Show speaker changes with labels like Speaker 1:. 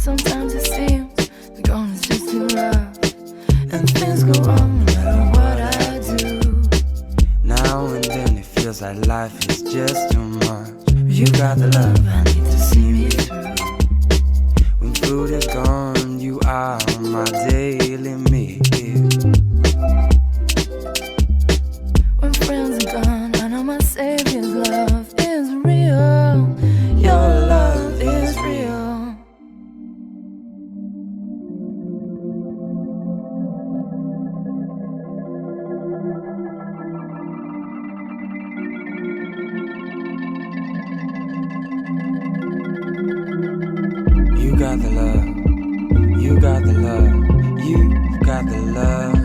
Speaker 1: Sometimes it seems the going is just too rough, and things go wrong no matter what I do.
Speaker 2: Now and then it feels like life is just too much.
Speaker 1: You got the love I need to see me through.
Speaker 2: When food is gone, you are my daily meal.
Speaker 1: When friends are gone, I know my Savior's love is real. Your love is real.
Speaker 2: You got the love, you got the love, you've got the love.